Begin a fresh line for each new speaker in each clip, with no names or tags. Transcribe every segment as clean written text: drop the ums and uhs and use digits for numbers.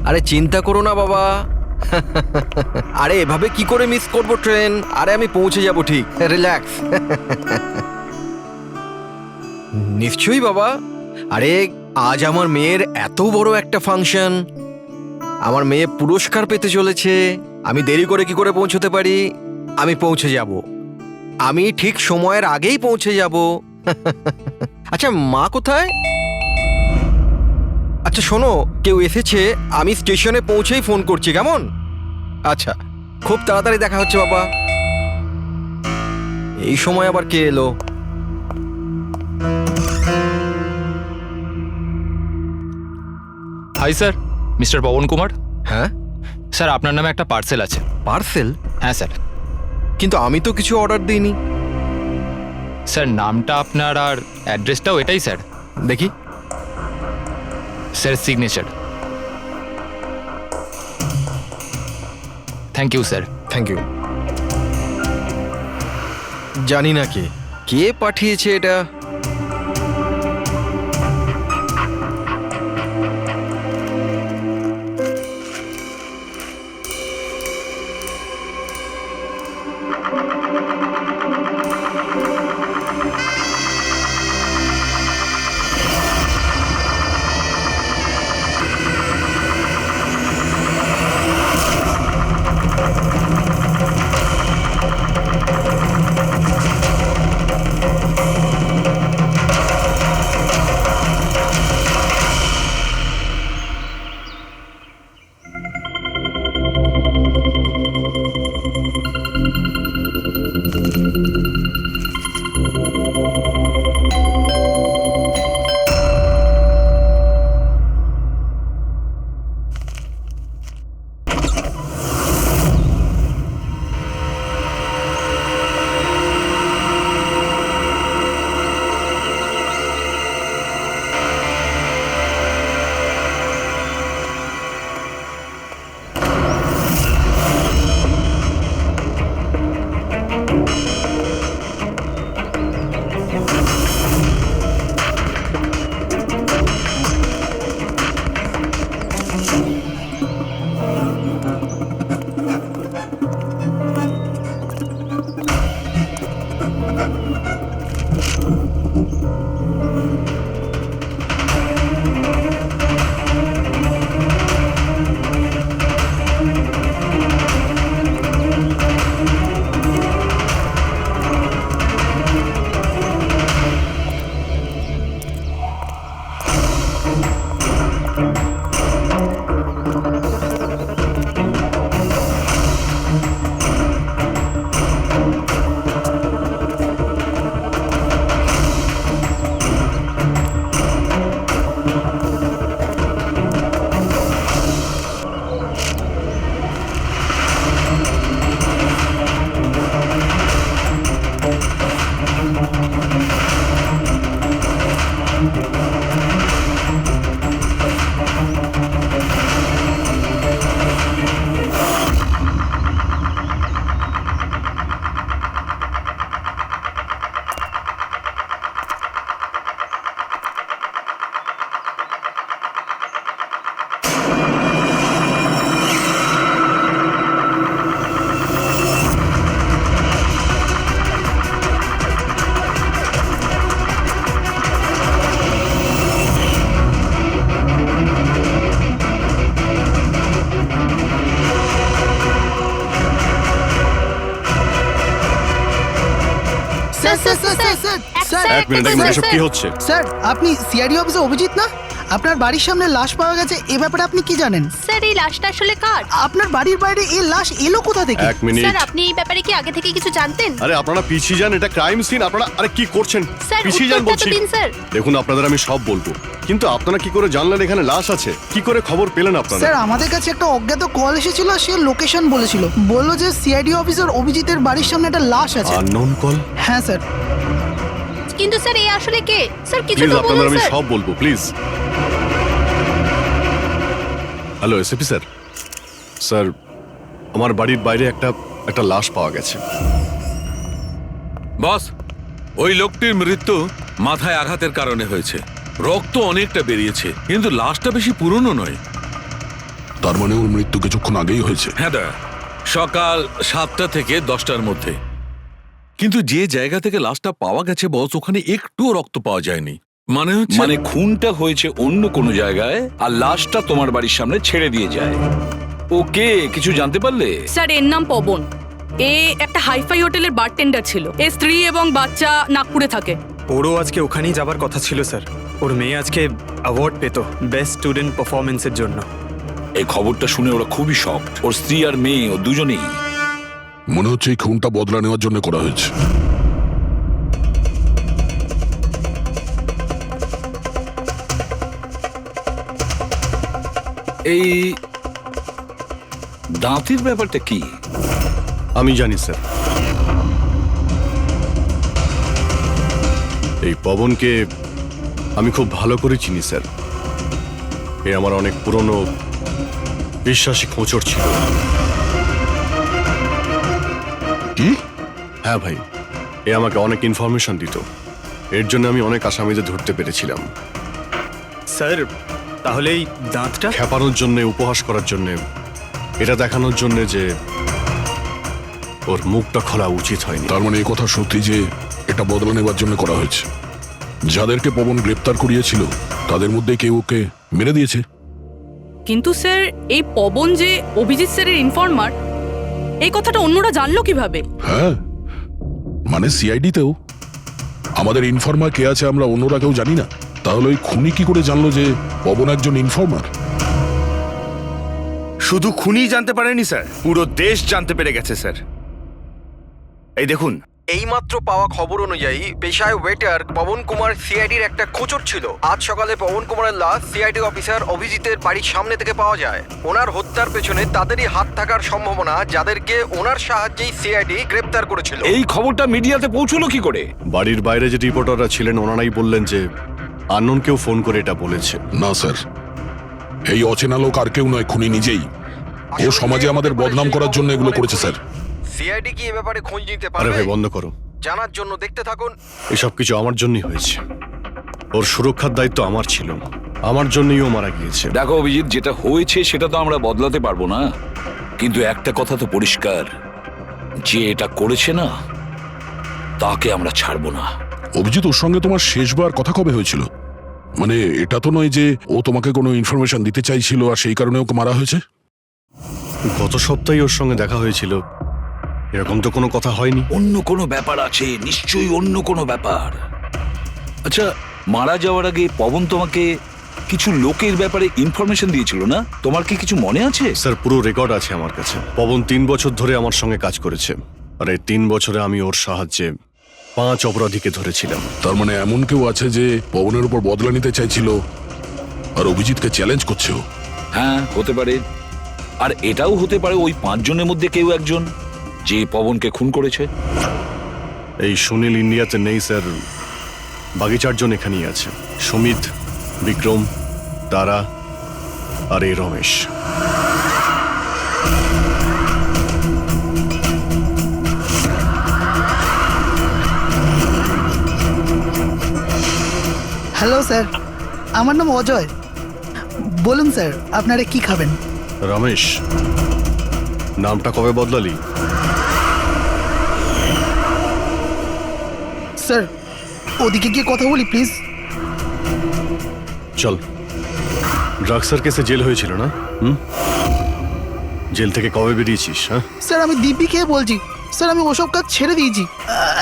আরে চিন্তা করো না বাবা। আরে এভাবে কি করে মিস করব ট্রেন? আরে আমি পৌঁছে যাব ঠিক, রিল্যাক্স। নিশ্চয়ই বাবা। আরে আজ আমার মেয়ের এত বড় একটা ফাংশন, আমার মেয়ে পুরস্কার পেতে চলেছে। আমি দেরি করে কি করে পৌঁছতে পারি? আমি পৌঁছে যাব, আমি ঠিক সময়ের আগেই পৌঁছে যাব। আচ্ছা মা কোথায়? আচ্ছা শোনো, কেউ এসেছে, আমি স্টেশনে পৌঁছেই ফোন করছি, কেমন? আচ্ছা, খুব তাড়াতাড়ি দেখা হচ্ছে বাবা। এই সময় আবার কে এলো?
Hi sir, mister Pawan Kumar.
হ্যাঁ
স্যার, আপনার নামে একটা পার্সেল আছে।
পার্সেল?
হ্যাঁ স্যার।
কিন্তু আমি তো কিছু অর্ডার দিইনি।
স্যার, নামটা আপনার আর অ্যাড্রেসটাও এটাই স্যার।
দেখি।
Sir, signature. Thank you sir.
Thank you. জানি না কে কে পাঠিয়েছে এটা।
এক মিনিট এসব কি হচ্ছে?
স্যার, আপনি সিআইডি অফিসে অভিজিৎ না? আপনার বাড়ির সামনে লাশ পাওয়া গেছে, এ ব্যাপারে আপনি কি জানেন?
স্যার, এই লাশটা আসলে কার?
আপনার বাড়ির বাইরে এই লাশ এলো কোথা থেকে?
এক মিনিট।
স্যার, আপনি এই ব্যাপারে কি আগে থেকে কিছু জানতেন?
আরে আপনারা পিছিয়ে যান, এটা ক্রাইম সিন। আপনারা আরে কি করছেন?
স্যার,
পিছিয়ে যান
উত্তরটা তো
বলছি।
দিন স্যার।
দেখুন, আপনাদের আমি সব বলবো, কিন্তু আপনারা কি করে জানলেন এখানে লাশ আছে? কি করে খবর পেলেন আপনারা?
স্যার, আমাদের কাছে একটা অজ্ঞাত কল এসেছিল, সে লোকেশন বলেছিল, বললো যে সিআইডি অফিসার অভিজিতের বাড়ির সামনে একটা লাশ আছে।
Unknown call?
হ্যাঁ স্যার।
কিন্তু স্যার, এই আসলে কে? স্যার, কিছু
প্লিজ
তো
আপনাদের
বলুন
আমি
স্যার।
সব বলবো, please. Hello SP sir. Sir, আমার বাড়ির বাইরে একটা লাশ পাওয়া গেছে।
বস, ওই লোকটির মৃত্যু মাথায় আঘাতের কারণে হয়েছে। রক্ত অনেকটা বেরিয়েছে, কিন্তু লাশটা বেশি পুরনো নয়।
তার মানে ওর মৃত্যু কিছুক্ষণ আগেই হয়েছে।
হ্যাঁ দা, সকাল 7টা থেকে 10টার মধ্যে। কিন্তু যে জায়গা থেকে লাশটা পাওয়া গেছে বস, ওখানে একটুও রক্ত পাওয়া যায়নি। মানে হচ্ছে
মানে খুনটা হয়েছে অন্য কোনো জায়গায় আর লাশটা তোমার বাড়ির সামনে ছেড়ে দিয়ে যায়। ওকে কিছু জানতে পারলে?
স্যার এর নাম পবন। এ একটা হাইফাই হোটেলের বারটেন্ডার ছিল। এর স্ত্রী এবং বাচ্চা নাগপুরে থাকে।
ওরও আজকে ওখানেই যাবার কথা ছিল স্যার। ওর মেয়ে আজকে অ্যাওয়ার্ড পেত বেস্ট স্টুডেন্ট পারফরমেন্সের জন্য।
এই খবরটা শুনে ওরা খুবই শকড। ওর স্ত্রী আর মেয়ে ও দুজনেই।
মনে হচ্ছে এই খুনটা বদলা নেওয়ার জন্য করা হয়েছে।
এই দাঁতের ব্যাপারটা কি?
আমি জানি স্যার। এই পবনকে আমি খুব ভালো করে চিনি স্যার। এ আমার অনেক পুরনো বিশ্বাসী খোঁচর ছিল।
কি?
হ্যাঁ ভাই, এ আমাকে অনেক ইনফরমেশন দিত। এর জন্য আমি অনেক আসামিদের ধরতে পেরেছিলাম।
স্যার তাহলে এই দাঁতটা?
খেপানোর জন্যে, উপহাস করার জন্যে, এটা দেখানোর জন্যে যে ওর মুখটা খোলা উচিত হয়নি।
তার মানে এই কথা সত্যি যে এটা বদলা নেবার জন্য করা হয়েছে। যাদেরকে পবন গ্রেপ্তার করিয়েছিল তাদের মধ্যে কেউ ওকে মেরে দিয়েছে।
কিন্তু স্যার এই পবন যে অভিজিৎ স্যারের ইনফর্মার, এই কথাটা অন্যরা জানলো কিভাবে?
হ্যাঁ, মানে সিআইডিতেও আমাদের ইনফর্মার কে আছে আমরা অন্যরা কেউ জানি না। তাহলে ওই খুনি কি করে জানলো যে পবন একজন ইনফর্মার?
শুধু খুনি জানতে পারেনি স্যার, পুরো দেশ জানতে পেরে গেছে স্যার। এই দেখুন,
এইমাত্র পাওয়া খবর অনুযায়ী পেশায় ওয়েটার পবন কুমার সিআইডির একটা খোঁচর ছিল। আজ সকালে পবন কুমারের লাশ সিআইডি অফিসার অভিজিতের বাড়ির সামনে থেকে পাওয়া যায়। ওনার হত্যার পেছনে তাদেরই হাত থাকার সম্ভাবনা, যাদেরকে ওনার সাহায্যেই সিআইডি গ্রেপ্তার করেছিল।
এই খবরটা মিডিয়াতে পৌঁছলো কি করে?
বাড়ির বাইরে যে রিপোর্টাররা ছিলেন ওনারাই বললেন যে আননোন কেউ ফোন করে এটা বলেছে।
না স্যার, এই অচেনা লোক আর কেউ নয়, খুনি নিজেই। ও সমাজে আমাদের বদনাম করার জন্য এগুলো করেছে স্যার।
সিআইডি কি এ ব্যাপারে খোঁজ নিতে
আরে
পারবে?
ভাই বন্ধ করো,
জানার জন্য দেখতে থাকুন।
এসব কিছু আমার জন্যই হয়েছে। ওর সুরক্ষার দায়িত্ব আমার ছিল, আমার জন্যই ও মারা গিয়েছে।
দেখো অভিজিৎ, যেটা হয়েছে সেটা তো আমরা বদলাতে পারবো না, কিন্তু একটা কথা তো পরিষ্কার, যে এটা করেছে না তাকে আমরা ছাড়বো না।
অভিজিৎ, ওর সঙ্গে তোমার শেষবার কথা কবে হয়েছিল? মানে এটা তো নয় যে ও তোমাকে কোনো ইনফরমেশন দিতে চাইছিল আর সেই কারণে ওকে মারা হয়েছে?
গত সপ্তাহে ওর সঙ্গে দেখা হয়েছিল, এরকম তো কোনো কথা হয়নি।
অন্য কোনো ব্যাপার আছে, নিশ্চয়ই অন্য কোনো ব্যাপার। আচ্ছা, মারা যাওয়ার আগে পবন তোমাকে কিছু লোকের ব্যাপারে ইনফরমেশন দিয়েছিল না? তোমার কি কিছু মনে আছে?
স্যার, পুরো রেকর্ড আছে আমার কাছে। পবন 3 বছর ধরে আমার সঙ্গে কাজ করেছে, আর এই 3 বছরে আমি ওর সাহায্যে 5 অপরাধীকে ধরেছিলাম।
তার মানে এমন কেউ আছে যে পবনের উপর বদলা নিতে চাইছিল আর অভিজিৎকে চ্যালেঞ্জ করছে ও?
হ্যাঁ, হতে পারে। আর এটাও হতে পারে ওই 5 জনের মধ্যে কেউ একজন যে পবনকে খুন করেছে।
এই সুনীল ইন্ডিয়াতে নেই স্যার, বাকি 4 জন এখানেই আছে। সুমিত, বিক্রম, তারা আর এই রমেশ।
হ্যালো স্যার, আমার নাম অজয়। বলুন স্যার, আপনারা কি খাবেন?
রমেশ, নামটা কবে বদলালি?
স্যার ওদিকে গিয়ে কথা বলি প্লিজ।
চল। ড্রাগসের কেসে জেল হয়েছিল না? জেল থেকে কবে বেরিয়েছিস? হ্যাঁ
স্যার, আমি দিব্যি খেয়ে বলছি স্যার, আমি ওসব কাজ ছেড়ে দিয়েছি।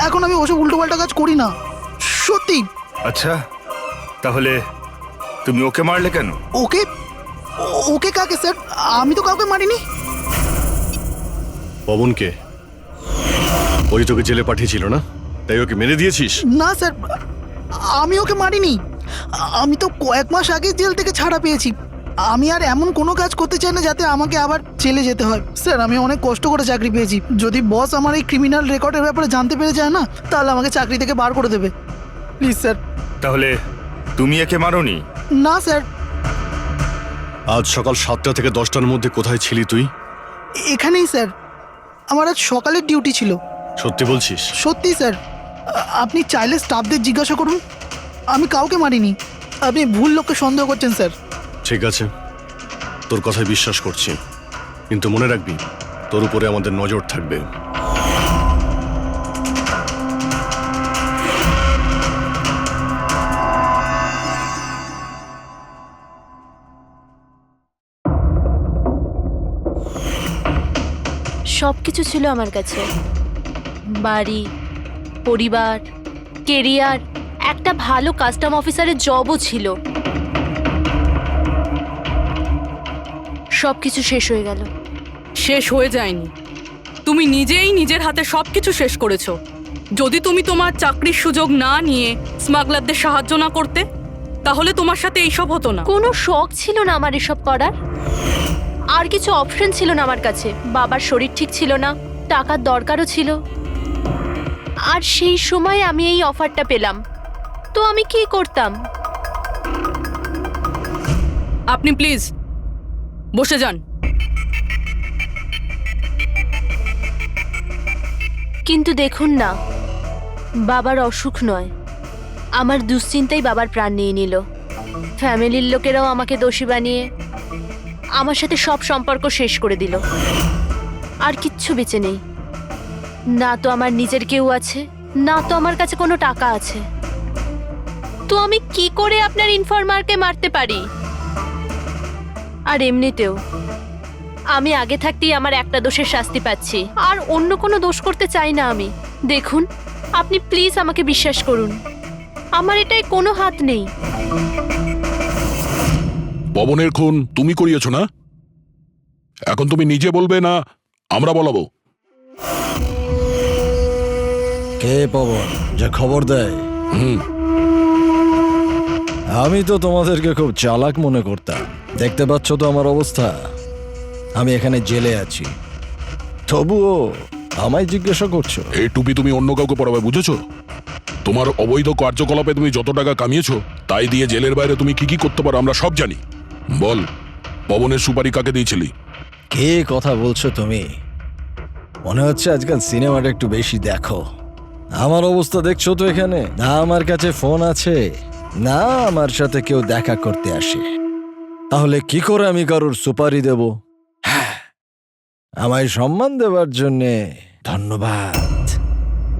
এখন আমি ওসব উল্টোপাল্টা কাজ করি না, সত্যি।
আচ্ছা তাহলে তুমি ওকে মারলে কেন?
ওকে? ওকে কাকে স্যার? আমি তো কাউকে মারিনি।
পবনকে? ওই তোকে জেলে পাঠিয়েছিল না, তাই ওকে মেরে দিয়েছিস?
না স্যার, আমি ওকে মারিনি। আমি তো কয়েক মাস আগে জেল থেকে ছাড়া পেয়েছি। আমি আর এমন কোনো কাজ করতে চাই না যাতে আমাকে আবার জেলে যেতে হয়। স্যার, আমি অনেক কষ্ট করে চাকরি পেয়েছি। যদি বস আমার এই ক্রিমিনাল রেকর্ডের ব্যাপারে জানতে পেরে যায় না, তাহলে আমাকে চাকরি থেকে বার করে দেবে। Please sir.
তাহলে তুমি একে মারোনি?
না স্যার।
আজ সকাল 7টা থেকে 10টার মধ্যে কোথায় ছিলি তুই?
এখানেই স্যার, আমার আজ সকালের ডিউটি ছিল।
সত্যি বলছিস?
সত্যি স্যার, আপনি চাইলে স্টাফদের জিজ্ঞাসা করুন, আমি কাউকে মারিনি। আপনি ভুল লোককে সন্দেহ করছেন স্যার।
ঠিক আছে, তোর কথায় বিশ্বাস করছি, কিন্তু মনে রাখবি তোর উপরে আমাদের নজর থাকবে।
সব কিছু ছিল আমার কাছে, বাড়ি, পরিবার, কেরিয়ার, একটা ভালো কাস্টম অফিসারের জবও ছিল। সব কিছু শেষ হয়ে গেল।
শেষ হয়ে যায়নি, তুমি নিজেই নিজের হাতে সবকিছু শেষ করেছো। যদি তুমি তোমার চাকরির সুযোগ না নিয়ে স্মাগলারদের সাহায্য না করতে, তাহলে তোমার সাথে এইসব হতো না।
কোনো শখ ছিল না আমার এসব করার, আর কিছু অপশন ছিল না আমার কাছে। বাবার শরীর ঠিক ছিল না, টাকার দরকারও ছিল, আর সেই সময় আমি এই অফারটা পেলাম, তো আমি কি করতাম?
আপনি প্লিজ বসে যান।
কিন্তু দেখুন না, বাবার অসুখ নয়, আমার দুশ্চিন্তাই বাবার প্রাণ নিয়ে নিল। ফ্যামিলির লোকেরাও আমাকে দোষী বানিয়ে আমার সাথে সব সম্পর্ক শেষ করে দিল। আর কিচ্ছু বেঁচে নেই, না তো আমার নিজের কেউ আছে, না তো আমার কাছে কোনো টাকা আছে। তো আমি কি করে আপনার ইনফরমারকে মারতে পারি? আর এমনিতেও আমি আগে থাকতেই আমার একটা দোষের শাস্তি পাচ্ছি, আর অন্য কোনো দোষ করতে চাই না আমি। দেখুন, আপনি প্লিজ আমাকে বিশ্বাস করুন, আমার এটাই কোনো হাত নেই।
পবনের খুন তুমি করিয়েছো না? এখন তুমি নিজে বলবে না আমরা বলাবো?
কে পবন যে খবর দেয়? আমি তো তোমাদেরকে খুব চালাক মনে করতাম। দেখতে পাচ্ছ তো আমার অবস্থা, আমি এখানে জেলে আছি, তবুও আমায় জিজ্ঞাসা করছো?
এই টুপি তুমি অন্য কাউকে পরাবে, বুঝেছো? তোমার অবৈধ কার্যকলাপে তুমি যত টাকা কামিয়েছো তাই দিয়ে জেলের বাইরে তুমি কি কি করতে পারো আমরা সব জানি। বল, পবনের সুপারি কাকে দিয়েছিলি?
কে কথা বলছো তুমি? মনে হচ্ছে আজকাল সিনেমাটা একটু বেশি দেখো। আমার অবস্থা দেখছো তো এখানে, না আমার কাছে ফোন আছে, না আমার সাথে কেউ দেখা করতে আসে। তাহলে কি করে আমি কারোর সুপারি দেব? আমায় সম্মান দেওয়ার জন্যে ধন্যবাদ।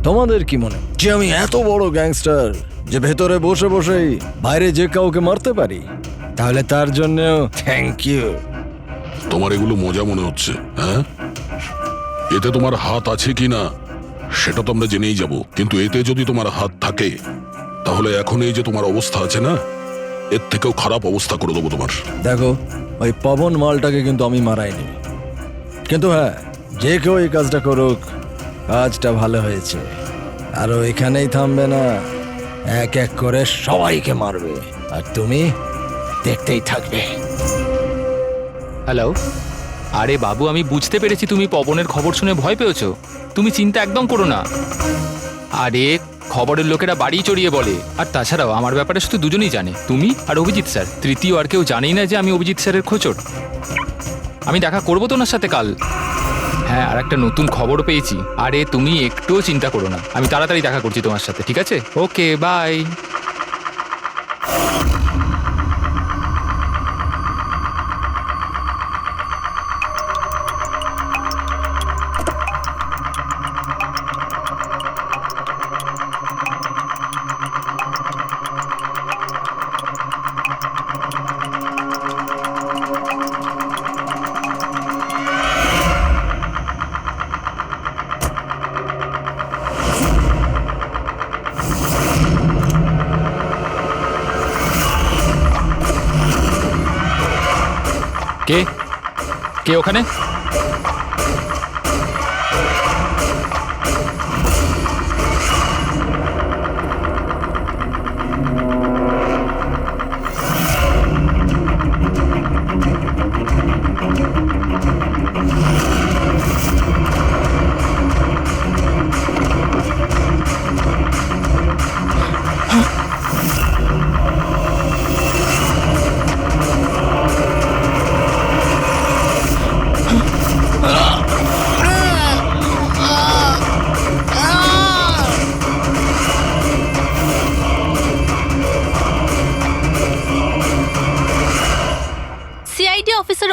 তোমাদের কি মনে যে আমি এত বড় গ্যাংস্টার যে ভেতরে বসে বসেই বাইরে যে কাউকে মারতে পারি? তাহলে তার জন্যও থ্যাংক ইউ।
তোমার এগুলো মজা মনে হচ্ছে, হ্যাঁ? এতে তোমার হাত আছে কি না সেটা তো আমরা জেনেই যাব, কিন্তু এতে যদি তোমার হাত থাকে তাহলে এখন এই যে তোমার অবস্থা আছে না, এর থেকেও খারাপ অবস্থা করে দেবো তোমার।
দেখো, ওই পবন মালটাকে কিন্তু আমি মারাইনি, কিন্তু হ্যাঁ, যে কেউ এই কাজটা করুক, কাজটা ভালো হয়েছে। আর ও এখানেই থামবে না, এক এক করে সবাইকে মারবে, আর তুমি দেখতেই থাকবে।
হ্যালো, আরে বাবু, আমি বুঝতে পেরেছি তুমি পবনের খবর শুনে ভয় পেয়েছো। তুমি চিন্তা একদম করো না। আরে খবরের লোকেরা বাড়ি চড়িয়ে বলে, আর তাছাড়াও আমার ব্যাপারে শুধু দুজনেই জানে, তুমি আর অভিজিৎ স্যার। তৃতীয় আর কেউ জানেই না যে আমি অভিজিৎ স্যারের খোঁচর। আমি দেখা করবো তো ওনার সাথে কাল। হ্যাঁ, আর একটা নতুন খবর পেয়েছি। আরে তুমি একটুও চিন্তা করো না, আমি তাড়াতাড়ি দেখা করছি তোমার সাথে, ঠিক আছে? ওকে, বাই। কে কে ওখানে?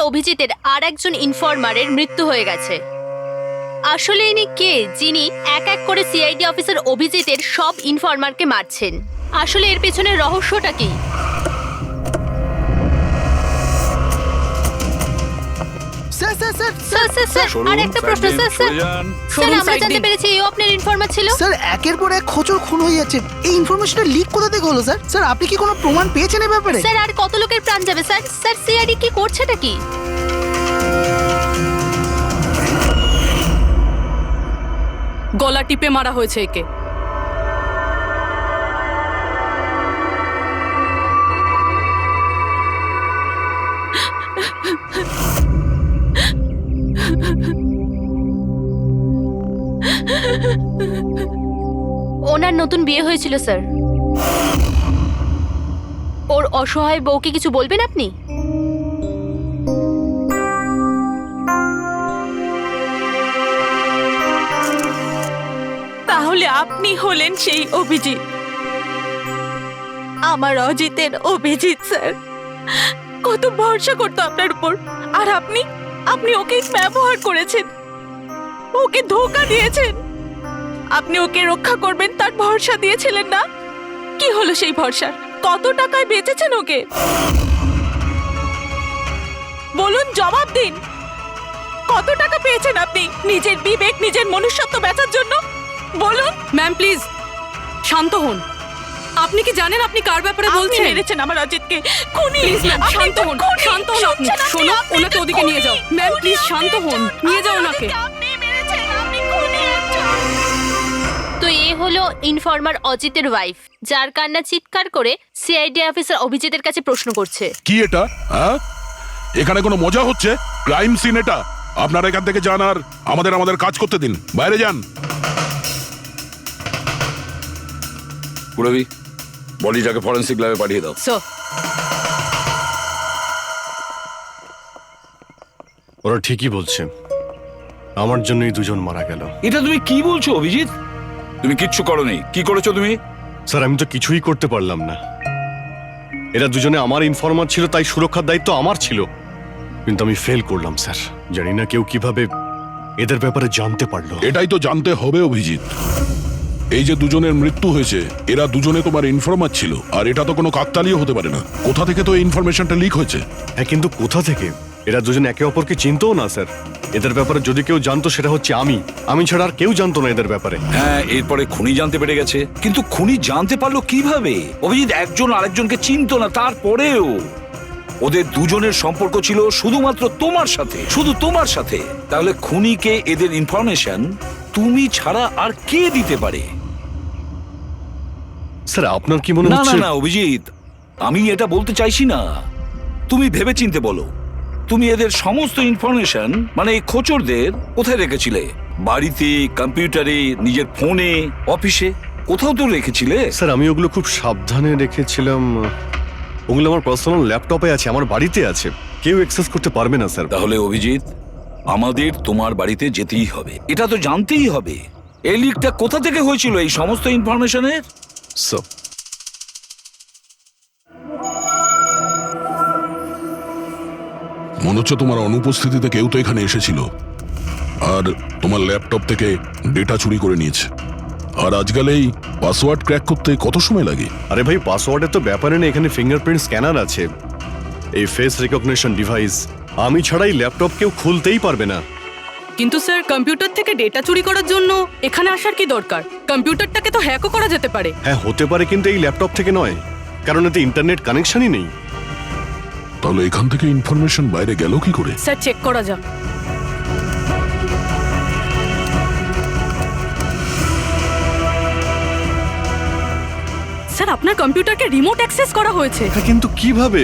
অভিজিতের আর একজন ইনফরমারের মৃত্যু হয়ে গেছে। আসলে ইনি কে যিনি এক এক করে সিআইডি অফিসার অভিজিতের সব ইনফরমারকে মারছেন? আসলে এর পেছনে রহস্যটা কি?
Sir sir sir
sir sir sir আর একটা প্রশ্ন স্যার স্যার স্যার আমরা জানতে পেরেছি এই আপনার ইনফরমার ছিল।
স্যার একের পর এক খোঁচর খুন হয়ে যাচ্ছে, এই ইনফরমেশনটা লিক কোথা থেকে হলো স্যার? স্যার আপনি কি কোনো প্রমাণ পেয়েছেন এই ব্যাপারে?
স্যার আর কত লোকের প্রাণ যাবে স্যার? স্যার সিআইডি কি করছেটা কি?
গলা টিপে মারা হয়েছে একে।
ওনার নতুন বিয়ে হয়েছিল স্যার। ওর অসহায় বউকে কিছু বলবেন আপনি?
তাহলে আপনি হলেন সেই অভিজিৎ, আমার অজিতের অভিজিৎ স্যার। কত ভরসা করতো আপনার উপর, আর আপনি আপনি ওকে ব্যবহার করেছেন, ওকে ধোঁকা দিয়েছেন। আপনি ওকে রক্ষা করবেন তার ভরসা দিয়েছিলেন না? কি হলো সেই ভরসার? কত টাকায় বেচেছেন ওকে? বলুন, জবাব দিন। কত টাকা পেয়েছেন আপনি নিজের বিবেক, নিজের মনুষ্যত্ব বেচার জন্য? বলুন।
ম্যাম প্লিজ শান্ত হন। আপনি কি জানেন আপনি কার ব্যাপারে
আপনি
বলছেন?
মেরেছেন আমার অজিতকে। খুনি।
প্লিজ ম্যাম
আপনি
শান্ত
তো
হন,
খুনি।
শান্ত হন আপনি।
শুনছেন আপনি?
শোনো,
আপনি
ওনাকে
তো
ওদিকে নিয়ে যাও।
খুনি।
ম্যাম
খুনি
প্লিজ
আপনি
শান্ত হন,
একজন।
নিয়ে যাও
আমার
ওনাকে।
অজিতকে আপনি মেরেছেন, আপনি খুনি একজন।
তো এ হলো ইনফরমার অজিতের ওয়াইফ, যার কান্না চিৎকার করে সিআইডি অফিসার অভিজিতের কাছে প্রশ্ন করছে।
কি এটা? হ্যাঁ, এখানে কোনো মজা হচ্ছে? ক্রাইম সিন এটা। আপনারা এখান থেকে যান আর আমাদের কাজ করতে দিন। বাইরে যান।
পুরবি, বডিটাকে ফরেন্সিক ল্যাবে পাঠিয়ে দাও।
স্যার
ওরা ঠিকই বলছে, আমার জন্যই দুজন মারা গেল।
এটা তুমি কি বলছো অভিজিৎ? তুমি কিচ্ছু করোনি। কি করেছো তুমি?
স্যার আমি তো কিছুই করতে পারলাম না। এরা দুজনে আমার ইনফরমার ছিল, তাই সুরক্ষার দায়িত্ব আমার ছিল, কিন্তু আমি ফেল করলাম স্যার। জানি না কেউ কিভাবে এদের ব্যাপারে জানতে পারলো।
এটাই তো জানতে হবে অভিজিৎ। এই যে দুজনের মৃত্যু হয়েছে, এরা দুজনে তোমার ইনফরমার ছিল, আর এটা তো কোনো কাকতালীয় হতে পারে না। কোথা থেকে তো এই ইনফরমেশনটা লিক হয়েছে?
হ্যাঁ, কিন্তু কোথা থেকে? এরা দুজন একে অপরকে চিনতও না স্যার। এদের ব্যাপারে যদি কেউ জানতো সেটা হচ্ছে আমি ছাড়া আর কেউ জানতো না এদের ব্যাপারে।
হ্যাঁ, এরপরে খুনি জানতে পেরে গেছে। কিন্তু খুনি জানতে পারলো কিভাবে? অভিজিৎ একজন আরেকজনকে চিনতো না, তারপরেও ওদের দুজনের সম্পর্ক ছিল শুধুমাত্র তোমার সাথে, শুধু তোমার সাথে। তাহলে খুনিকে এদের ইনফরমেশন তুমি ছাড়া আর কে দিতে পারে?
স্যার আপনার কি মনে
না না
হচ্ছে?
না অভিজিৎ, আমি এটা বলতে চাইছি না। তুমি ভেবেচিন্তে বলো, তুমি এদের সমস্ত ইনফরমেশন মানে এই খোঁচরদের কোথায় রেখেছিলে? বাড়িতে, কম্পিউটারে, নিজের ফোনে, অফিসে, কোথাও তো রেখেছিলে।
স্যার আমি ওগুলো খুব সাবধানে রেখেছিলাম। ওগুলো আমার পার্সোনাল ল্যাপটপে আছে, আমার বাড়িতে আছে, কেউ অ্যাক্সেস করতে পারবে না স্যার।
তাহলে অভিজিৎ, আমাদের তোমার বাড়িতে যেতেই হবে, এটা তো জানতেই হবে এই লিকটা কোথা থেকে হয়েছিল এই সমস্ত ইনফরমেশনের।
স্যার
মনে হচ্ছে তোমার অনুপস্থিতিতে কেউ তো এখানে এসেছিল আর তোমার ল্যাপটপ থেকে ডেটা চুরি করে নিয়েছে। আর আজকাল এই পাসওয়ার্ড ক্র্যাক করতে কত সময় লাগে?
আরে ভাই, পাসওয়ার্ডের তো ব্যাপারে না, এখানে ফিঙ্গারপ্রিন্ট স্ক্যানার আছে, এই ফেস রিকগনিশন ডিভাইস। আমি ছাড়া এই ল্যাপটপ কেউ খুলতেই পারবে না।
কিন্তু স্যার কম্পিউটার থেকে ডেটা চুরি করার জন্য এখানে আসার কি দরকার? কম্পিউটারটাকে তো হ্যাকও করা যেতে পারে।
হ্যাঁ হতে পারে, কিন্তু এই ল্যাপটপ থেকে নয়, কারণ এতে ইন্টারনেট কানেকশনই নেই।
তাহলে এখান থেকে ইনফরমেশন বাইরে গেল কি করে?
স্যার চেক করা যাক। স্যার আপনার কম্পিউটারকে রিমোট অ্যাক্সেস করা হয়েছে।
হ্যাঁ, কিন্তু কিভাবে?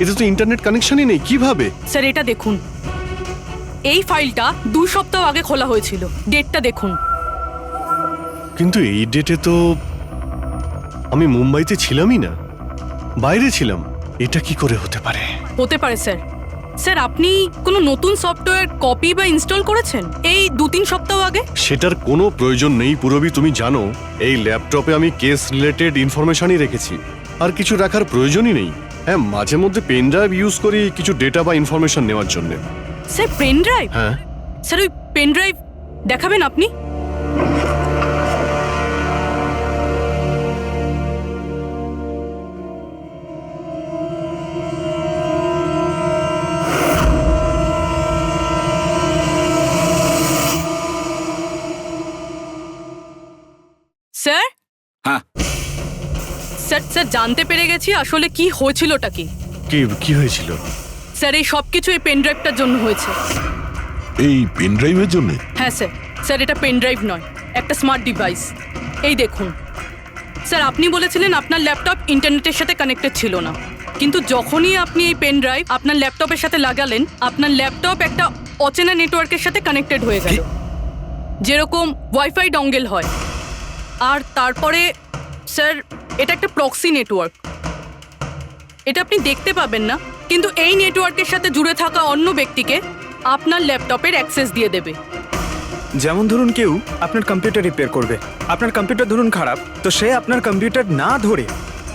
এতে তো ইন্টারনেট কানেকশনই নেই, কিভাবে?
স্যার এটা দেখুন, এই ফাইলটা 2 সপ্তাহ আগে খোলা হয়েছিল। ডেটটা দেখুন।
কিন্তু এই ডেটে তো আমি মুম্বাইতে ছিলামই না, বাইরে ছিলাম। এটা কি করে হতে পারে?
হতে পারে স্যার। স্যার আপনি কোনো নতুন সফটওয়্যার কপি বা ইনস্টল করেছেন এই 2-3 সপ্তাহ আগে?
সেটার কোনো প্রয়োজন নেই পুরবি। তুমি জানো এই ল্যাপটপে আমি কেস রিলেটেড ইনফরমেশনই রেখেছি, আর কিছু রাখার প্রয়োজনই নেই। হ্যাঁ, মাঝে মধ্যে পেন ড্রাইভ ইউজ করি কিছু ডেটা বা ইনফরমেশন নেওয়ার জন্য।
Sir pen drive?
হ্যাঁ।
স্যার ওই পেন ড্রাইভ দেখাবেন আপনি? স্যার?
হ্যাঁ।
স্যার স্যার জানতে পেরে গেছি আসলে কি হয়েছিলটা কি।
কি হয়েছিল?
স্যার এই সব কিছু এই পেন ড্রাইভটার জন্য হয়েছে।
এই পেন ড্রাইভের জন্য?
হ্যাঁ স্যার। স্যার এটা পেন ড্রাইভ নয়, একটা স্মার্ট ডিভাইস। এই দেখুন স্যার, আপনি বলেছিলেন আপনার ল্যাপটপ ইন্টারনেটের সাথে কানেক্টেড ছিল না, কিন্তু যখনই আপনি এই পেন ড্রাইভ আপনার ল্যাপটপের সাথে লাগালেন, আপনার ল্যাপটপ একটা অচেনা নেটওয়ার্কের সাথে কানেক্টেড হয়ে গেল, যেরকম ওয়াইফাই ডঙ্গেল হয়। আর তারপরে স্যার এটা একটা প্রক্সি নেটওয়ার্ক। এটা আপনি দেখতে পাবেন না, কিন্তু এই নেটওয়ার্কের সাথে জুড়ে থাকা অন্য ব্যক্তিকে আপনার ল্যাপটপের অ্যাক্সেস দিয়ে দেবে।
যেমন ধরুন কেউ আপনার কম্পিউটার রিপেয়ার করবে, আপনার কম্পিউটার ধরুন খারাপ, তো সে আপনার কম্পিউটার না ধরে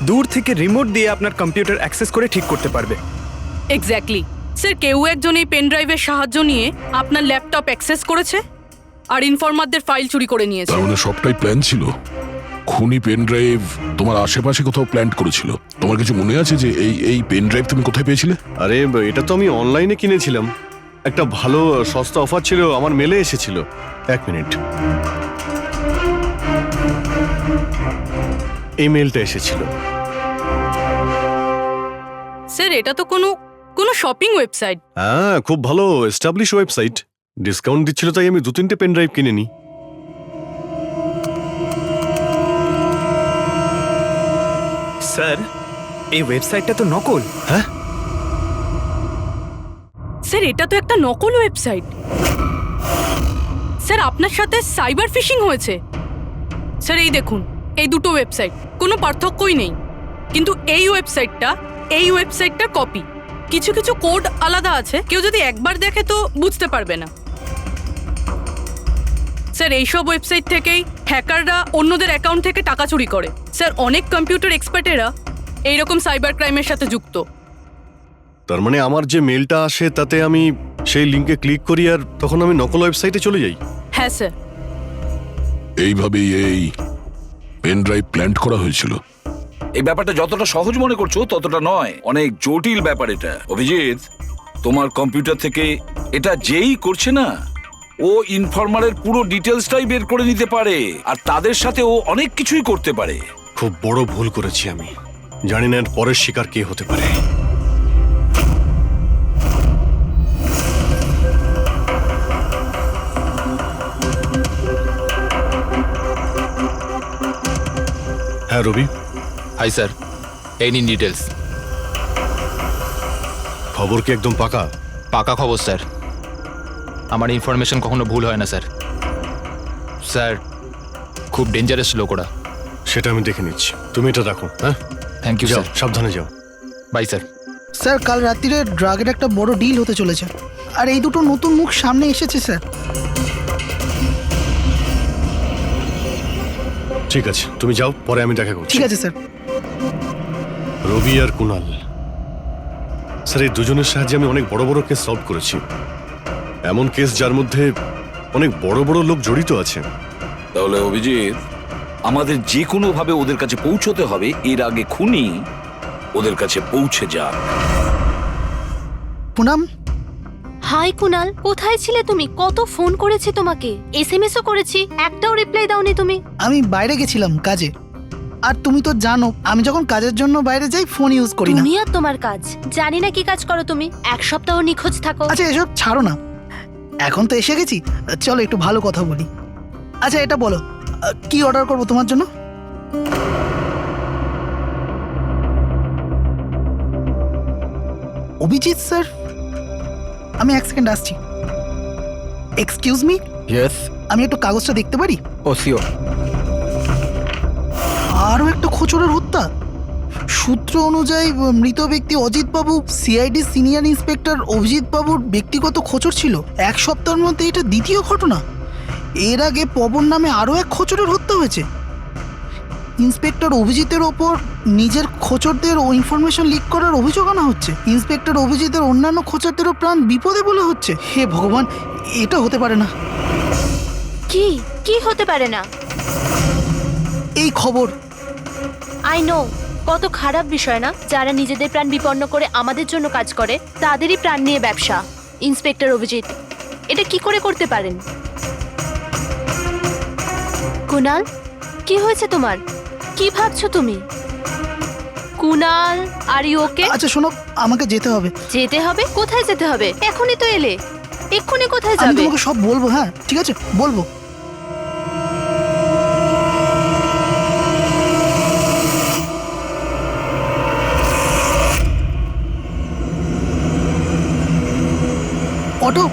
দূর থেকে রিমোট দিয়ে আপনার কম্পিউটার অ্যাক্সেস করে ঠিক করতে পারবে।
এক্স্যাক্টলি স্যার, কেউ একজন এই পেন ড্রাইভের সাহায্য নিয়ে আপনার ল্যাপটপ অ্যাক্সেস করেছে আর ইনফরমারদের ফাইল চুরি করে নিয়েছে।
তার মানে সবটাই প্ল্যান ছিল। খুনি পেন ড্রাইভ তোমার আশেপাশে কোথাও প্ল্যান্ট করেছিল। তোমার কিছু মনে আছে যে এই পেন ড্রাইভ তুমি কোথায় পেয়েছিলে?
আরে এটা তো আমি অনলাইনে কিনেছিলাম, একটা ভালো সস্তা অফার ছিল, আমার মেলে এসেছিল। এক মিনিট, এই মেলটা এসেছিল।
স্যার এটা তো কোনো শপিং ওয়েবসাইট।
হ্যাঁ, খুব ভালো এস্টাবলিশ ওয়েবসাইট, ডিসকাউন্ট দিচ্ছিল তাই আমি 2-3টে পেন ড্রাইভ কিনে নিই।
স্যার এই ওয়েবসাইটটা তো নকল।
হ্যাঁ
স্যার এটা তো একটা নকল ওয়েবসাইট। স্যার আপনার সাথে সাইবার ফিশিং হয়েছে। স্যার এই দেখুন, এই দুটো ওয়েবসাইট কোনো পার্থক্যই নেই, কিন্তু এই ওয়েবসাইটটার কপি। কিছু কিছু কোড আলাদা আছে, কেউ যদি একবার দেখে তো বুঝতে পারবে না। স্যার এইসব ওয়েবসাইট থেকেই হ্যাকাররা অন্যদের অ্যাকাউন্ট থেকে টাকা চুরি করে। স্যার অনেক কম্পিউটার এক্সপার্টেরা এইরকম সাইবার ক্রাইমের সাথে যুক্ত।
তার মানে আমার যে মেলটা আসে তাতে আমি সেই লিংকে ক্লিক করি আর তখন আমি নকল ওয়েবসাইটে চলে যাই।
হ্যাঁ স্যার।
এইভাবেই এই পেন ড্রাইভ প্ল্যান্ট করা হয়েছিল।
এই ব্যাপারটা যতটা সহজ মনে করছো ততটা নয়, অনেক জটিল ব্যাপার এটা। অভিজিৎ, তোমার কম্পিউটার থেকে এটা যেই করছে না, ও ইনফরমারের পুরো ডিটেলসটাই বের করে নিতে পারে, আর তাদের সাথে ও অনেক কিছুই করতে পারে।
খুব বড় ভুল করেছি আমি, জানি না এর পরের শিকার কে হতে পারে। হ্যাঁ রবি।
হাই স্যার, এই নিন ডিটেলস।
খবর কি একদম পাকা?
পাকা খবর স্যার, আমার ইনফরমেশন কখনো ভুল হয় না স্যার। স্যার খুব ডেঞ্জারাস লোক ওরা।
সেটা আমি দেখে নিচ্ছি, তুমি এটা রাখো। হ্যাঁ
থ্যাংক ইউ
যাও,
স্যার।
সাবধানে যাও।
By sir.
স্যার কাল রাত্রিরে ড্রাগের একটা বড় ডিল হতে চলেছে, আর এই দুটো নতুন মুখ সামনে এসেছে স্যার।
ঠিক আছে, তুমি যাও, পরে আমি দেখা করছি।
ঠিক আছে স্যার।
রবি আর কুনাল, স্যার এই দুজনের সাহায্যে আমি অনেক বড় বড় কেস সলভ করেছি, এমন কেস যার মধ্যে অনেক বড় বড় লোক জড়িত আছে।
তাহলে অভিজিৎ, আমাদের যে কোনো ভাবে ওদের কাছে পৌঁছতে হবে, এর আগে খুনি ওদের কাছে পৌঁছে যাক।
পুনাম।
হাই কুনাল, কোথায় ছিলে তুমি? কত ফোন করেছি তোমাকে, এসএমএসও করেছি, একটাও রিপ্লাই দাওনি তুমি।
আমি বাইরে গেছিলাম কাজে, আর তুমি তো জানো আমি যখন কাজের জন্য বাইরে যাই ফোন ইউজ করি না।
তুমি আর তোমার কাজ, জানি না কি কাজ করো তুমি, এক সপ্তাহ নিখোঁজ থাকো।
আচ্ছা এসব ছাড়ো না, এখন তো এসে গেছি, চলো একটু ভালো কথা বলি। আচ্ছা এটা বলো, কি অর্ডার করবো তোমার জন্য? অভিজিৎ স্যার, আমি এক সেকেন্ড আসছি। Excuse me.
ইয়েস।
আমি একটু কাগজটা দেখতে পারি?
ও শিওর।
আরও একটা খোঁচরের হত্যা। সূত্র অনুযায়ী মৃত ব্যক্তি অজিত বাবু সিআইডি সিনিয়র ইন্সপেক্টর অভিজিৎ বাবুর ব্যক্তিগত খোঁচর ছিল। এক সপ্তাহের মধ্যে এটা দ্বিতীয় ঘটনা। এর আগে পবন নামে আরও এক খোঁচরের হত্যা হয়েছে। ইন্সপেক্টর অভিজিতের ওপর নিজের খোঁচরদের ও ইনফরমেশন লিক করার অভিযোগ আনা হচ্ছে। ইন্সপেক্টর অভিজিতের অন্যান্য খোঁচরদেরও প্রাণ বিপদে বলে হচ্ছে। হে ভগবান, এটা হতে পারে না।
কি কি হতে পারে না?
এই খবর
আই নো, কত খারাপ বিষয় না? যারা নিজেদের প্রাণ বিপন্ন করে আমাদের জন্য কাজ করে তাদেরই প্রাণ নিয়ে ব্যবসা। ইন্সপেক্টর অভিজিৎ এটা কি করে করতে পারেন? কুনাল, কি হয়েছে তোমার? কি ভাবছো তুমি? Kunal, are you okay?
আচ্ছা শোনো, আমাকে যেতে হবে।
যেতে হবে? কোথায় যেতে হবে? এখনই তো এলে, এক্ষুনি কোথায়
আমি
যাবে?
তোমাকে সব বলবো। হ্যাঁ ঠিক আছে, বলবো। অটো,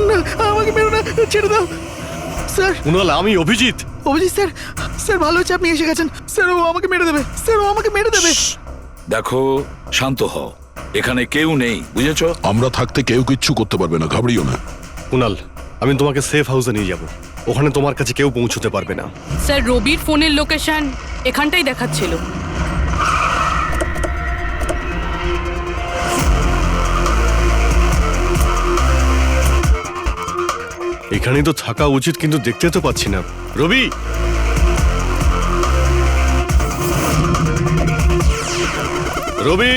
না, আমাকে মেরো না, ছেড়ে দাও স্যার।
কুনাল, আমি অভিজিৎ।
অভিজিৎ স্যার, স্যার ভালো হচ্ছে আপনি এসে গেছেন। স্যার ও আমাকে মেরে দেবে, স্যার ও আমাকে মেরে দেবে।
দেখো, শান্ত হও, এখানে কেউ নেই, বুঝেছো?
আমরা থাকতে কেউ কিচ্ছু করতে পারবে না, ঘাবড়িও না।
কুনাল, আমি তোমাকে সেফ হাউসে নিয়ে যাব। ওখানে তোমার কাছে কেউ পৌঁছতে পারবে না।
স্যার রবির ফোনের লোকেশন এখানটাই দেখাচ্ছিল।
এখানেই তো থাকা উচিত, কিন্তু দেখতে তো পাচ্ছি না। রবি, রবি,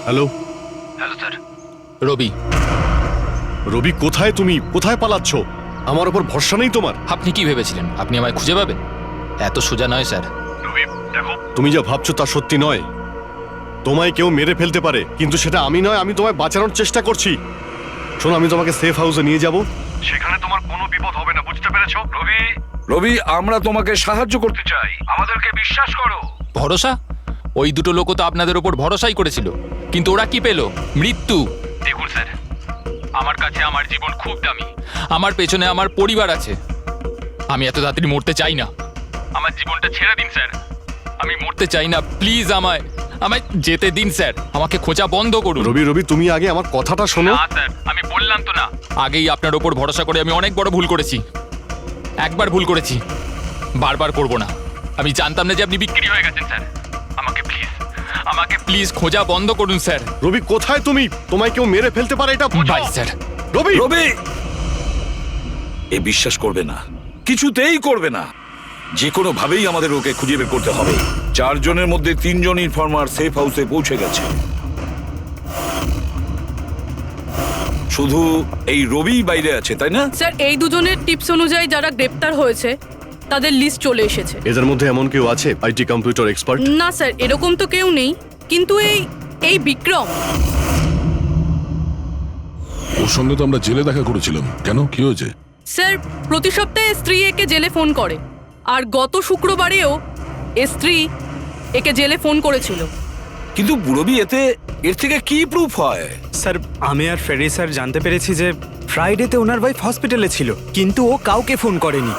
হ্যালো।
রবি,
রবি, কোথায় তুমি? কোথায় পালাচ্ছ? আমার উপর ভরসা নেই তোমার?
আপনি কি ভেবেছিলেন আপনি আমায় খুঁজে পাবেন? এত সোজা নয় স্যার।
তুমি যা ভাবছো তা সত্যি নয়। তোমায় কেউ মেরে ফেলতে পারে, কিন্তু সেটা আমি নয়। আমি তোমায় বাঁচানোর চেষ্টা করছি। শোনো, আমি তোমাকে সেফ হাউসে নিয়ে যাব। সেখানে তোমার কোনো বিপদ হবে না, বুঝতে পেরেছো? রবি,
রবি, আমরা তোমাকে সাহায্য করতে চাই, আমাদেরকে বিশ্বাস করো।
ভরসা? ওই দুটো লোকও তো আপনাদের ওপর ভরসাই করেছিল, কিন্তু ওরা কি পেল? মৃত্যু। দেখুন স্যার, আমার কাছে আমার জীবন খুব দামি। আমার পেছনে আমার পরিবার আছে। আমি এত তাড়াতাড়ি মরতে চাই না। আমার জীবনটা ছেড়ে দিন স্যার, আমি মরতে চাই না। প্লিজ আমায় যেতে দিন স্যার, আমাকে খোঁজা বন্ধ করুন।
রবি, রবি, তুমি আগে আমার কথাটা শোনো।
না স্যার, আমি বললাম তো না, আগেই আপনার ওপর ভরসা করে আমি অনেক বড় ভুল করেছি। একবার ভুল করেছি, বারবার করব না। আমি জানতাম না যে আপনি বিক্রি হয়ে গেছেন স্যার। আমাকে প্লিজ খোঁজা বন্ধ করুন স্যার।
রবি, কোথায় তুমি? তোমায় কেউ মেরে ফেলতে পারে, এটা বোঝো।
By sir.
রবি,
রবি, এ বিশ্বাস করবে না, কিছুতেই করবে না। যে কোনো ভাবেই আমাদের ওকে খুঁজে বের করতে হবে। 4 জনের মধ্যে 3 জন ইনফর্মার সেফ হাউসে পৌঁছে গেছে। শুধু এই রবি বাইরে আছে, তাই না?
স্যার এই দুজনের টিপস অনুযায়ী যারা গ্রেপ্তার হয়েছে তাদের লিস্ট চলে এসেছে।
এদের মধ্যে এমন কেউ আছে আইটি কম্পিউটার এক্সপার্ট?
না স্যার, এরকম তো কেউ নেই, কিন্তু এই বিক্রম।
ওর সঙ্গে তো আমরা জেলে দেখা করেছিলাম, কেন, কি হয়েছে?
স্যার প্রতি সপ্তাহে স্ত্রী একে জেলে ফোন করে, আর গত শুক্রবারেও স্ত্রী একে জেলে ফোন করেছিল।
কিন্তু রবি, এর থেকে কি প্রুফ হয়?
স্যার আমি আর ফেরি স্যার জানতে পেরেছি যে ফ্রাইডেতে ওনার ওয়াইফ হসপিটালে ছিল, কিন্তু ও কাউকে ফোন করেনি।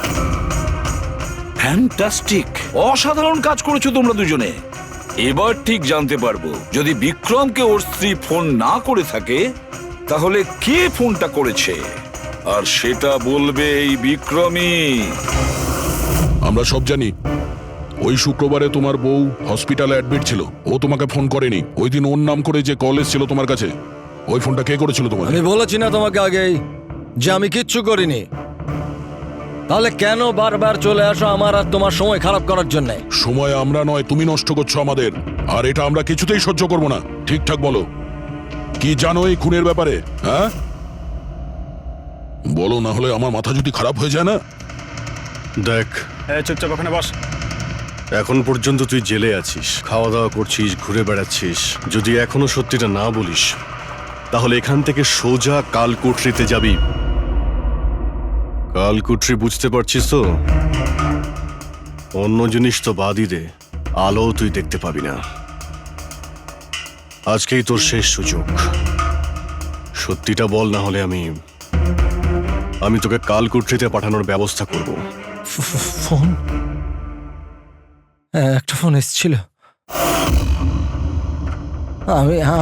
ফ্যান্টাস্টিক, অসাধারণ কাজ করেছো তোমরা দুজনে। এবার ঠিক জানতে পারবো যদি বিক্রমকে ওর স্ত্রী ফোন না করে থাকে তাহলে কে ফোনটা করেছে, আর সেটা বলবে এই বিক্রমই।
আমরা সব জানি ওই শুক্রবারে তোমার বউ হসপিটালে অ্যাডমিট ছিল, ও তোমাকে ফোন করেনি। ওই দিন ওর নাম করে যে কল এসেছিল তোমার কাছে, ওই ফোনটা কে করেছিল তোমার?
আমি বলেছি না তোমাকে আগেই যে আমি কিচ্ছু করিনি? তাহলে কেন বারবার চলে আসো আমার আর তোমার সময় খারাপ করার জন্য?
সময় আমরা নয়, তুমি নষ্ট করছো আমাদের, আর এটা আমরা কিছুতেই সহ্য করব না। ঠিকঠাক বলো, কি জানো এই খুনের ব্যাপারে? হ্যাঁ বলো, না হলে আমার মাথা যদি খারাপ হয়ে যায় না।
দেখ,
চুপচাপ ওখানে বস।
এখন পর্যন্ত তুই জেলে আছিস, খাওয়া দাওয়া করছিস, ঘুরে বেড়াচ্ছিস। যদি এখনো সত্যিটা না বলিস তাহলে এখান থেকে সোজা কালকুটরিতে যাবি। কালকুটরি বুঝতে পারছিস তো? অন্য জিনিস তো বাদই দে, আলো তুই দেখতে পাবি না। আজকেই তোর শেষ সুযোগ, সত্যিটা বল, না হলে আমি তোকে কালকুটরিতে পাঠানোর ব্যবস্থা করব।
ফোন? একটা ফোন এসেছিল।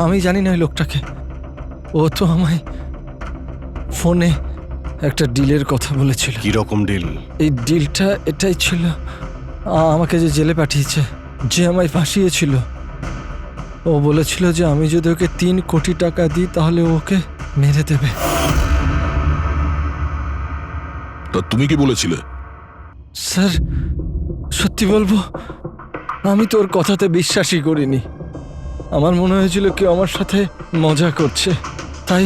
আমি জানি না ওই লোকটাকে। ও তো আমায় ফোনে একটা ডিলের কথা বলেছিল।
কি রকম ডিল?
এই ডিলটা এটাই ছিল, আমাকে যে জেলে পাঠিয়েছে, যে আমায় ফাঁসিয়েছিল, ও বলেছিল যে আমি যদি ওকে 3 কোটি টাকা দিই তাহলে ওকে মেরে দেবে।
তা তুমি কি বলেছিলে?
স্যার সত্যি বলবো, আমি তো ওর কথাতে বিশ্বাসই করিনি। আমার মনে হয়েছিল কেউ আমার সাথে মজা করছে, তাই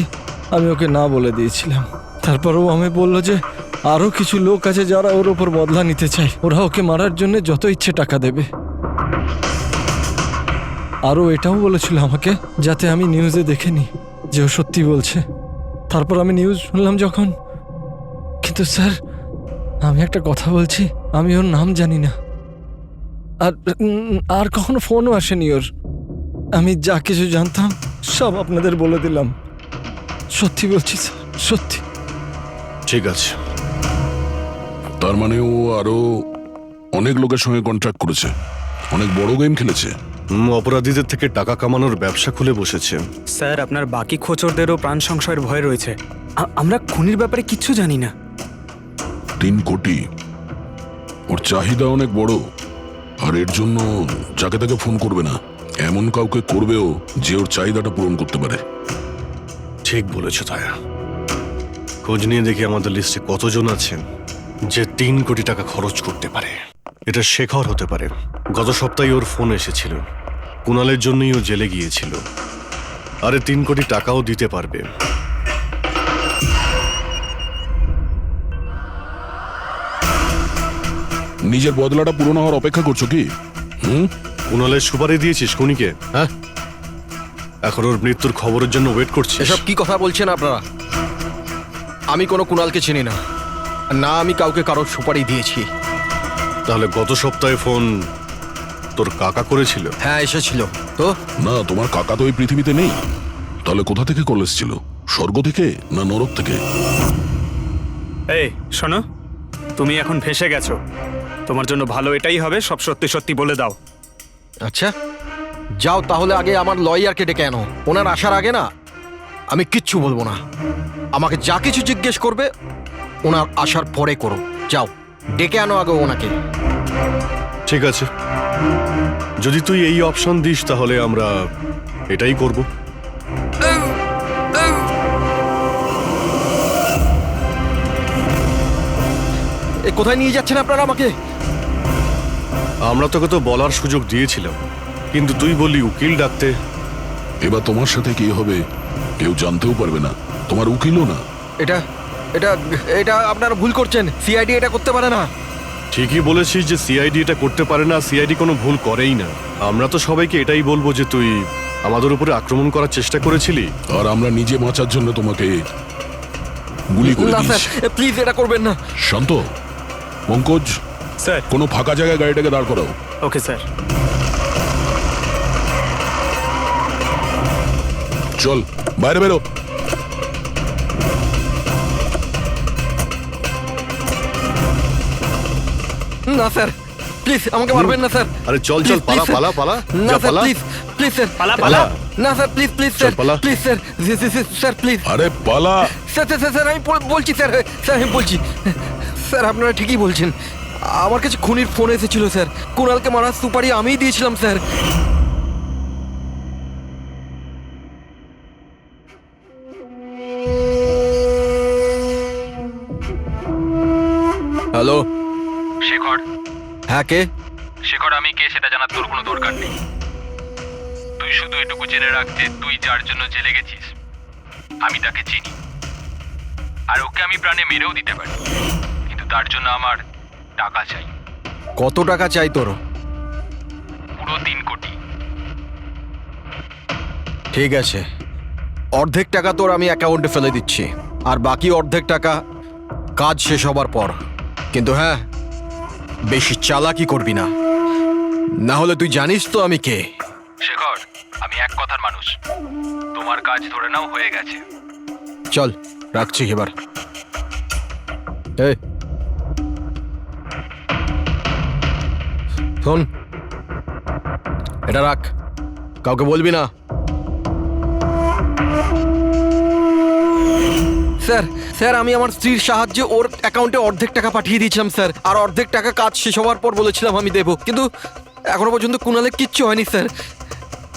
আমি ওকে না বলে দিয়েছিলাম। তারপরও আমি বলল যে আরও কিছু লোক আছে যারা ওর ওপর বদলা নিতে চায়, ওরা ওকে মারার জন্য যত ইচ্ছে টাকা দেবে। আরও এটাও বলেছিল আমাকে যাতে আমি নিউজে দেখে নিই যে ও সত্যি বলছে। তারপর আমি নিউজ শুনলাম যখন। কিন্তু স্যার আমি একটা কথা বলছি, আমি ওর নাম জানি না, আর কখনো ফোনও আসেনি ওর। আমি যা কিছু জানতাম সব আপনাদের বলে দিলাম। সত্যি বলছি স্যার, সত্যি।
ঠিক আছে।
তার মানে ও আরো অনেক লোকের সঙ্গে কন্ট্রাক্ট করেছে, অনেক বড় গেম খেলেছে।
অপরাধীদের থেকে টাকা কামানোর ব্যবসা খুলে বসেছে।
স্যার আপনার বাকি খোঁচরদেরও প্রাণ সংশয়ের ভয় রয়েছে। আমরা খুনির ব্যাপারে কিচ্ছু জানি না।
3 কোটি, ওর চাহিদা অনেক বড়, আর এর জন্য যাকে তাকে ফোন করবে না, এমন কাউকে করবেও যে ওর চাহিদাটা পূরণ করতে পারে।
ঠিক বলেছ তায়া। খোঁজ নিয়ে দেখি আমাদের লিস্টে কতজন আছেন যে 3 কোটি টাকা খরচ করতে পারে। এটা শেখর হতে পারে। গত সপ্তাহে ওর ফোন এসেছিল, কুণালের জন্যই ও জেলে গিয়েছিল। আরে 3 কোটি টাকাও দিতে পারবে।
নিজের বদলাটা পূরণ হওয়ার অপেক্ষা করছো কি?
কুণালের সুপারি দিয়েছিস খুনিকে? হ্যাঁ, এখন ওর মৃত্যুর খবরের জন্য ওয়েট করছিস?
এসব কি কথা বলছেন আপনারা? আমি কোনো কুণালকে চিনি না, না আমি কাউকে কারোর সুপারি দিয়েছি।
তাহলে গত সপ্তাহে ফোন তোর কাকা করেছিল?
হ্যাঁ এসেছিল তো।
না, তোমার কাকা তো এই পৃথিবীতে নেই। তাহলে কোথা থেকে কল এসেছিল? স্বর্গ থেকে না নরক থেকে?
এই শোনো, তুমি এখন ফেঁসে গেছো। তোমার জন্য ভালো এটাই হবে সব সত্যি সত্যি বলে দাও।
আচ্ছা যাও তাহলে, আগে আমার লয়ারকে ডেকে আনো। ওনার আসার আগে না আমি কিচ্ছু বলবো না। আমাকে যা কিছু জিজ্ঞেস করবে ওনার আসার পরে করো। যাও ডেকে আনো আগে ওনাকে।
ঠিক আছে, যদি তুই এই অপশন দিস তাহলে আমরা এটাই করব।
কোথায় নিয়ে যাচ্ছেন আপনারা আমাকে?
আমরা তোকে তো বলার সুযোগ দিয়েছিলাম, কিন্তু তুই বললি উকিল ডাকতে।
এবার তোমার সাথে কি হবে কেউ জানতেও পারবে না, তোমার উকিলও না।
এটা এটা এটা আপনারা ভুল করছেন। সিআইডি এটা করতে পারে না।
ঠিকই বলেছিস যে সিআইডি এটা করতে পারে না, সিআইডি কোনো ভুল করেই না। আমরা তো সবাইকে এটাই বলবো যে তুই আমাদের উপরে আক্রমণ করার চেষ্টা করেছিলি,
আর আমরা নিজে বাঁচার জন্য তোমাকে গুলি করে
না
দিয়েছি।
স্যার প্লিজ এটা করবেন না।
শান্ত, পঙ্কজ
স্যার
কোনো ফাঁকা জায়গায় গাড়িটাকে দাঁড় করাও।
Okay sir.
চল বাইরে বেরো।
না স্যার প্লিজ আমাকে মারবেন না স্যার।
আরে চল চল
Please,
পালা
please,
পালা পালা
না
যা
স্যার
পালা
প্লিজ প্লিজ স্যার
পালা,
পালা।
না স্যার প্লিজ প্লিজ
চল,
স্যার
পালা।
প্লিজ স্যার স্যার প্লিজ
আরে পালা।
স্যার স্যার স্যার, স্যার আমি বলছি স্যার স্যার আমি বলছি স্যার আপনারা ঠিকই বলছেন। আমার কাছে খুনির ফোন এসেছিল স্যার, কুণালকে মারার সুপারি আমিই দিয়েছিলাম স্যার। হ্যালো
শেখর,
হ্যাঁ কে?
শেখর আমি কে সেটা জানার তোর কোনো দরকার নেই। তুই শুধু এটুকু জেনে রাখ যে তুই যার জন্য জেলে গেছিস আমি তাকে চিনি, আর ওকে আমি প্রাণে মেরেও দিতে পারি, কিন্তু তার জন্য আমার টাকা চাই।
কত টাকা চাই তোর?
পুরো 3 কোটি।
ঠিক আছে, অর্ধেক টাকা তোর আমি অ্যাকাউন্টে ফেলে দিচ্ছি, আর বাকি অর্ধেক টাকা কাজ শেষ হবার পর। কিন্তু হ্যাঁ, বেশি চালাকি করবি না, না হলে তুই জানিস তো আমি কে।
শেখর আমি এক কথার মানুষ, তোমার কাজ ধরে নাও হয়ে গেছে।
চল রাখছি এবার। এই শোন, এটা রাখ, কাউকে বলবি না। স্যার স্যার আমি আমার স্ত্রীর সাহায্যে ওর অ্যাকাউন্টে অর্ধেক টাকা পাঠিয়ে দিয়েছিলাম স্যার, আর অর্ধেক টাকা কাজ শেষ হওয়ার পর বলেছিলাম আমি দেবো, কিন্তু এখনো পর্যন্ত কুণালের কিচ্ছু হয়নি স্যার।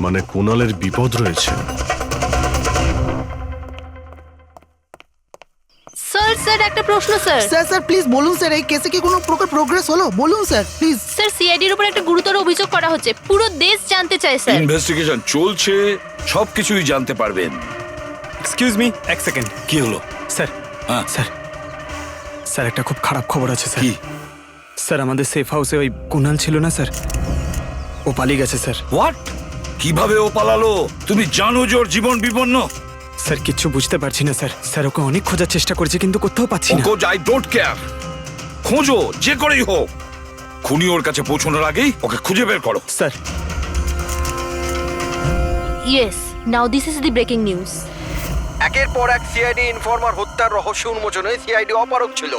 মানে কুণালের বিপদ রয়েছে।
স্যার স্যার একটা প্রশ্ন স্যার।
স্যার স্যার প্লিজ বলুন স্যার, এই কেসে কি কোনো প্রকার প্রোগ্রেস হলো? বলুন স্যার প্লিজ।
স্যার সিআইডির উপর একটা গুরুতর অভিযোগ করা হচ্ছে, পুরো দেশ জানতে চায় স্যার।
ইনভেস্টিগেশন চলছে, সবকিছুই জানতে পারবেন।
এক্সকিউজ মি, এক সেকেন্ড।
কি হলো?
স্যার
হ্যাঁ
স্যার স্যার একটা খুব খারাপ খবর আছে স্যার।
কি?
স্যার আমাদের সেফ হাউসে ওই কুনাল ছিল না স্যার, ও পালিয়ে গেছে স্যার।
হোয়াট? কিভাবে ও পালালো? তুমি জানো যে ওর জীবন বিপন্ন।
স্যার কিচ্ছু বুঝতে পারছি না স্যার। স্যার ওকে অনেক খোঁজার চেষ্টা করেছি কিন্তু কোথাও পাচ্ছি না।
ওকে আই ডোন্ট কেয়ার, খোঁজো যে করেই হোক, খুনি ওর কাছে পৌঁছানোর আগেই ওকে খুঁজে বের করো।
Sir
yes, now this is the breaking news.
একের পর এক সিআইডি ইনফরমার হত্যার রহস্য উন্মোচনে সিআইডি অপারগ ছিল,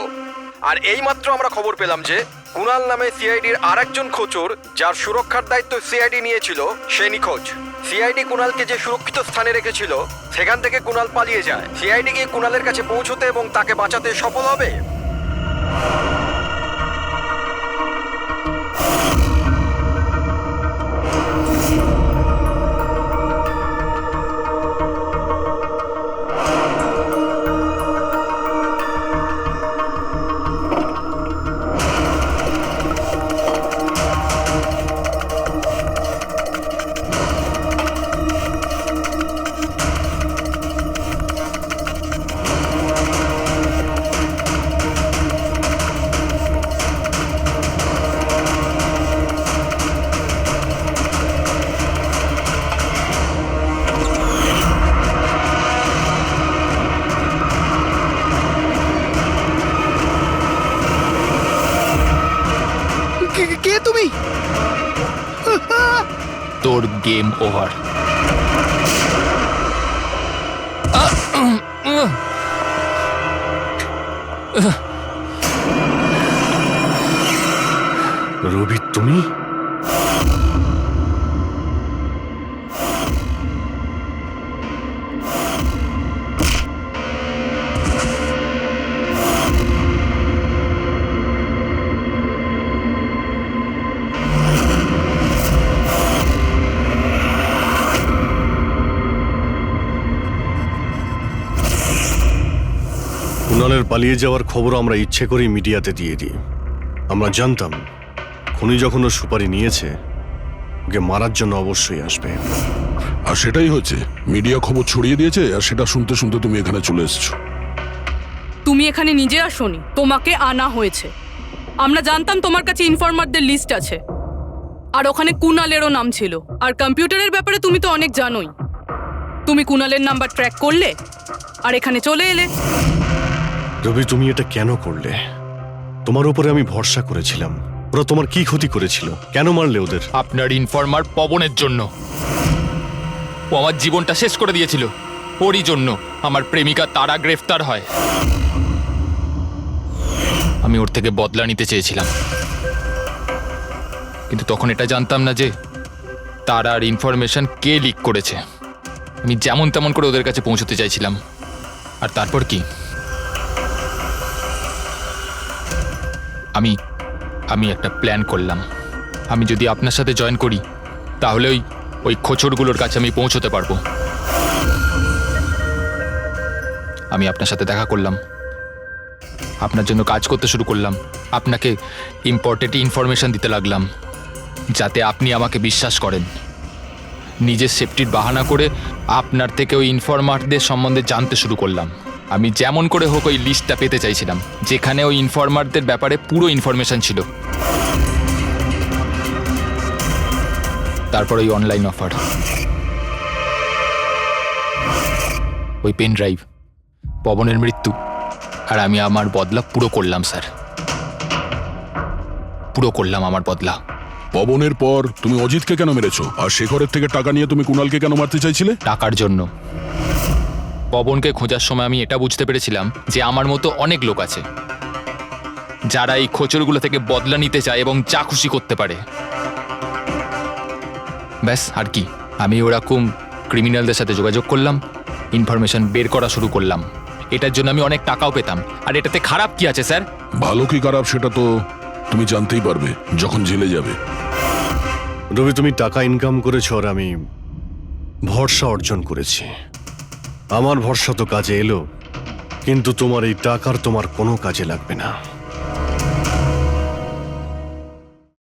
আর এইমাত্র আমরা খবর পেলাম যে কুণাল নামে সিআইডির আরেকজন খোঁচর, যার সুরক্ষার দায়িত্ব সিআইডি নিয়েছিল, সে নিখোঁজ। সিআইডি কুণালকে যে সুরক্ষিত স্থানে রেখেছিল সেখান থেকে কুণাল পালিয়ে যায়। সিআইডি কি কুণালের কাছে পৌঁছতে এবং তাকে বাঁচাতে সফল হবে?
কে তুমি?
তোর গেম ওভার।
রবি তুমি? কুণালের পালিয়ে যাওয়ার খবর আমরা ইচ্ছে করেই মিডিয়াতে দিয়ে দিই। আমরা জানতাম খুনি যখন ওর সুপারি নিয়েছে, ওকে মারার জন্য অবশ্যই আসবে।
আর সেটাই হচ্ছে, মিডিয়া খবর ছড়িয়ে দিয়েছে, আর সেটা শুনতে শুনতে তুমি এখানে চলে এসেছো।
তুমি এখানে নিজে আসোনি, তোমাকে আনা হয়েছে। আমরা জানতাম তোমার কাছে ইনফরমারদের লিস্ট আছে, আর ওখানে কুনালেরও নাম ছিল। আর কম্পিউটারের ব্যাপারে তুমি তো অনেক জানোই। তুমি কুনালের নাম্বার ট্র্যাক করলে আর এখানে চলে এলে।
রবি তুমি এটা কেন করলে? তোমার উপরে আমি ভরসা করেছিলাম। ওরা তোমার কি ক্ষতি করেছিল? কেন মারলে ওদের?
আপনার ইনফরমার পবনের জন্য। ও আমার জীবনটা শেষ করে দিয়েছিল। ওরই জন্য আমার প্রেমিকা তারা গ্রেফতার হয়। আমি ওর থেকে বদলা নিতে চেয়েছিলাম, কিন্তু তখন এটা জানতাম না যে তার আর ইনফরমেশন কে লিক করেছে। আমি যেমন তেমন করে ওদের কাছে পৌঁছতে চাইছিলাম। আর তারপর কি, আমি একটা প্ল্যান করলাম। আমি যদি আপনার সাথে জয়েন করি তাহলে ওই খোঁচড়গুলোর কাছে আমি পৌঁছতে পারবো। আমি আপনার সাথে দেখা করলাম, আপনার জন্য কাজ করতে শুরু করলাম, আপনাকে ইম্পর্টেন্ট ইনফরমেশন দিতে লাগলাম যাতে আপনি আমাকে বিশ্বাস করেন। নিজের সেফটির বাহানা করে আপনার থেকে ওই ইনফরমারদের সম্বন্ধে জানতে শুরু করলাম। আমি যেমন করে হোক ওই লিস্টটা পেতে চাইছিলাম যেখানে ওই ইনফরমারদের ব্যাপারে পুরো ইনফরমেশন ছিল। তারপর ওই অনলাইন অফার, ওই পেন ড্রাইভ, পবনের মৃত্যু, আর আমি আমার বদলা পুরো করলাম স্যার, পুরো করলাম আমার বদলা।
পবনের পর তুমি অজিতকে কেন মেরেছো? আর শেখরের থেকে টাকা নিয়ে তুমি কুণালকে কেন মারতে চাইছিলে?
টাকার জন্য। পবনকে খোঁজার সময় আমি এটা বুঝতে পেরেছিলাম যে আমার মতো অনেক লোক আছে যারা এই খোঁচরগুলো থেকে বদলা নিতে চায় এবং যা খুশি করতে পারে। ব্যাস, আর কি। আমি ওরকম ক্রিমিনালদের সাথে যোগাযোগ করলাম, ইনফরমেশন বের করা শুরু করলাম। এটার জন্য আমি অনেক টাকাও পেতাম। আর এটাতে খারাপ কি আছে স্যার?
ভালো কি খারাপ সেটা তো তুমি জানতেই পারবে যখন জেলে যাবে।
রবি, তুমি টাকা ইনকাম করেছ আর আমি ভরসা অর্জন করেছি। আমার ভরসা তো কাজে এলো, কিন্তু তোমার এই টাকার তোমার কোনো কাজে লাগবে না।